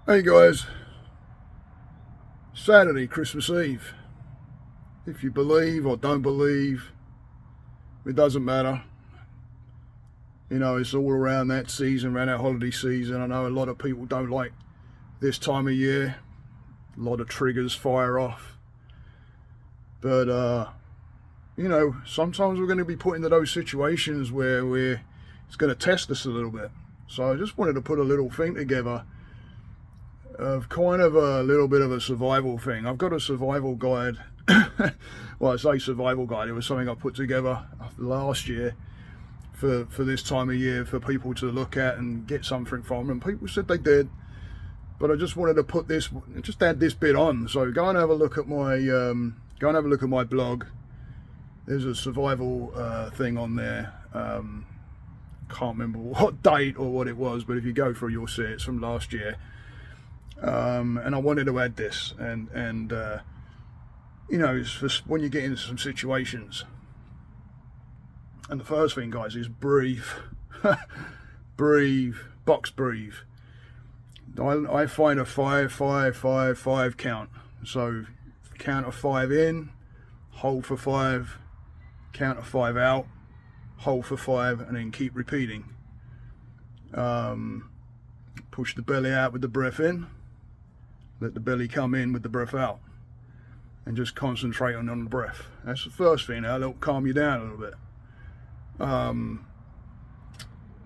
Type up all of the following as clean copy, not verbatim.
Hey guys, Saturday, Christmas Eve. If you believe or don't believe, it doesn't matter. You know, it's all around that season, around that holiday season. I know a lot of people don't like this time of year. A lot of triggers fire off. But, sometimes we're going to be put into those situations where it's going to test us a little bit. So I just wanted to put a little thing together of kind of a little bit of a survival thing. I've got a survival guide. Well, I say survival guide. It was something I put together last year for this time of year for people to look at and get something from. And people said they did, but I just wanted to put this, just add this bit on. So go and have a look at my blog. There's a survival thing on there. Can't remember what date or what it was, but if you go through, you'll see it's from last year. And I wanted to add this, and it's for when you get into some situations. And the first thing, guys, is breathe. Breathe, box breathe. I find a 5, 5, 5, 5 count. So count of 5 in, hold for 5, count of 5 out, hold for 5, and then keep repeating. Push the belly out with the breath in. Let the belly come in with the breath out, and just concentrate on the breath. That's the first thing. That'll calm you down a little bit.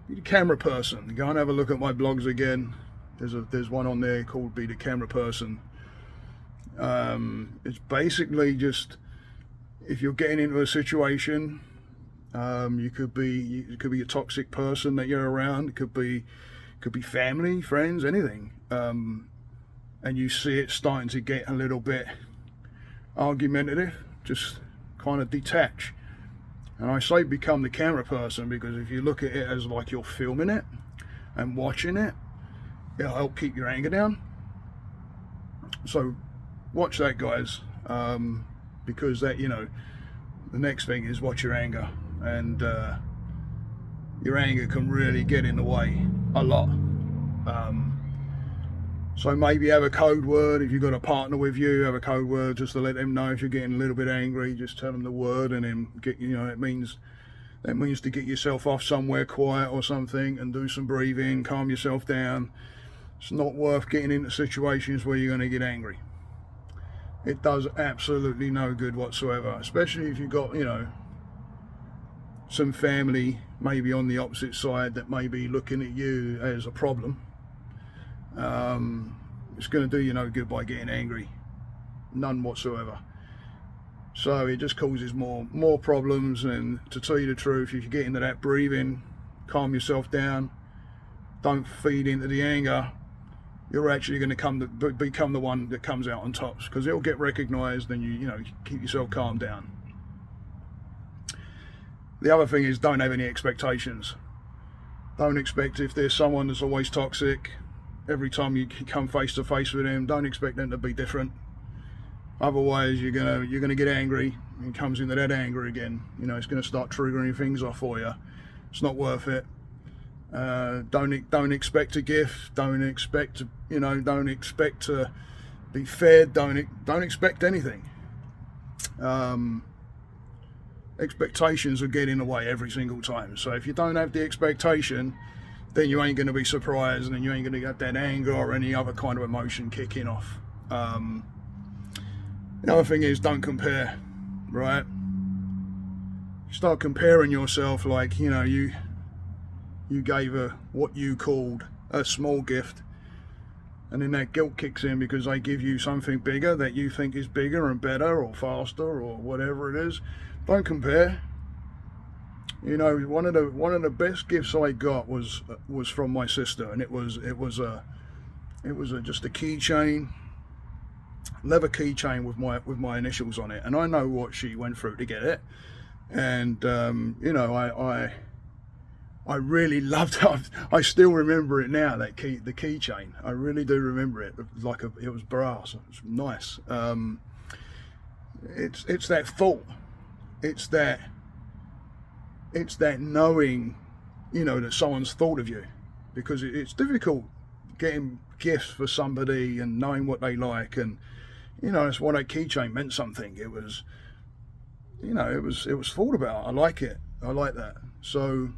Be the camera person. Go and have a look at my blogs again. There's one on there called Be the Camera Person. It's basically just, if you're getting into a situation, you could be a toxic person that you're around. It could be family, friends, anything. And you see it starting to get a little bit argumentative, just kind of detach. And I say become the camera person because if you look at it as like you're filming it and watching it, it'll help keep your anger down. So watch that, guys, because that, the next thing is watch your anger, and your anger can really get in the way a lot. So maybe have a code word. If you've got a partner with you, have a code word just to let them know if you're getting a little bit angry. Just tell them the word, and then it means to get yourself off somewhere quiet or something and do some breathing, calm yourself down. It's not worth getting into situations where you're going to get angry. It does absolutely no good whatsoever, especially if you've got, some family maybe on the opposite side that may be looking at you as a problem. It's going to do you no good by getting angry, none whatsoever. So it just causes more problems. And to tell you the truth, if you get into that breathing, calm yourself down, don't feed into the anger, you're actually going to become the one that comes out on tops, because it'll get recognized, and you keep yourself calmed down. The other thing is, don't have any expectations. Don't expect, if there's someone that's always toxic, every time you come face to face with them, don't expect them to be different. Otherwise, you're gonna get angry, and it comes into that anger again. It's gonna start triggering things off for you. It's not worth it. Don't expect a gift. Don't expect to be fed. Don't expect anything. Expectations will get in the way every single time. So if you don't have the expectation, then you ain't going to be surprised, and then you ain't going to get that anger or any other kind of emotion kicking off. The other thing is, don't compare, right? Start comparing yourself, like, you gave her what you called a small gift, and then that guilt kicks in because they give you something bigger that you think is bigger and better or faster or whatever it is. Don't compare. One of the best gifts I got was from my sister, and it was just a keychain, leather keychain with my initials on it, and I know what she went through to get it, and I really loved it. I still remember it now. The keychain, I really do remember it. It was brass. It was nice. It's that thought. It's that knowing, that someone's thought of you, because it's difficult getting gifts for somebody and knowing what they like, and you know, that's why that keychain meant something. It was, you know, it was thought about. I like it. I like that. So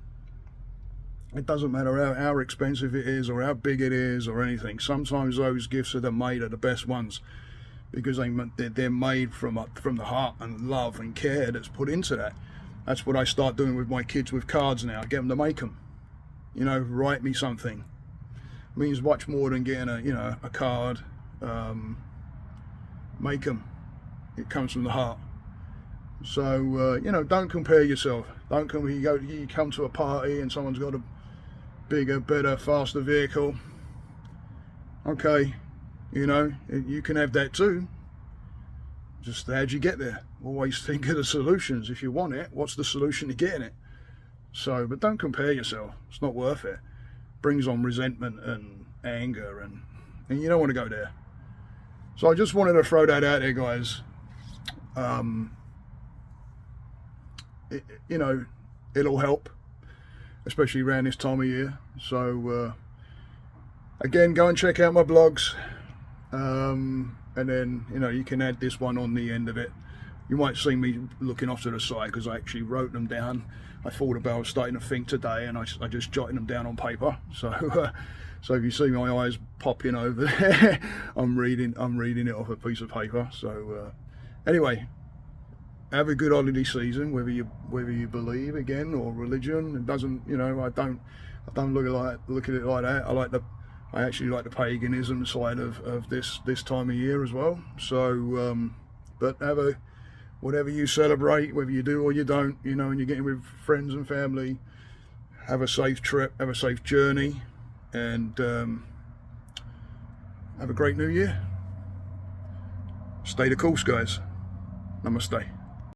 it doesn't matter how expensive it is or how big it is or anything. Sometimes those gifts that are made are the best ones, because they're made from the heart and love and care that's put into that. That's what I start doing with my kids with cards now. I get them to make them. You know, write me something. It means much more than getting a card. Make them. It comes from the heart. So you know, don't compare yourself. Don't come. You come to a party and someone's got a bigger, better, faster vehicle. Okay, you know, you can have that too. Just how'd you get there? Always think of the solutions. If you want it, what's the solution to getting it? So, but don't compare yourself. It's not worth it. Brings on resentment and anger, and you don't want to go there. So I just wanted to throw that out there, guys. You know, it'll help, especially around this time of year. So again, go and check out my blogs, and then, you know, you can add this one on the end of it. You might see me looking off to the side because I actually wrote them down. I thought about, I was starting to think today, and I just jotted them down on paper. So so if you see my eyes popping over there, I'm reading it off a piece of paper. So anyway, have a good holiday season, whether you believe again or religion. It doesn't, you know, I don't look at it like that. I actually like the paganism side of this time of year as well. So but whatever you celebrate, whether you do or you don't, you know, and you're getting with friends and family, have a safe trip, have a safe journey, and have a great new year. Stay the course, guys. Namaste.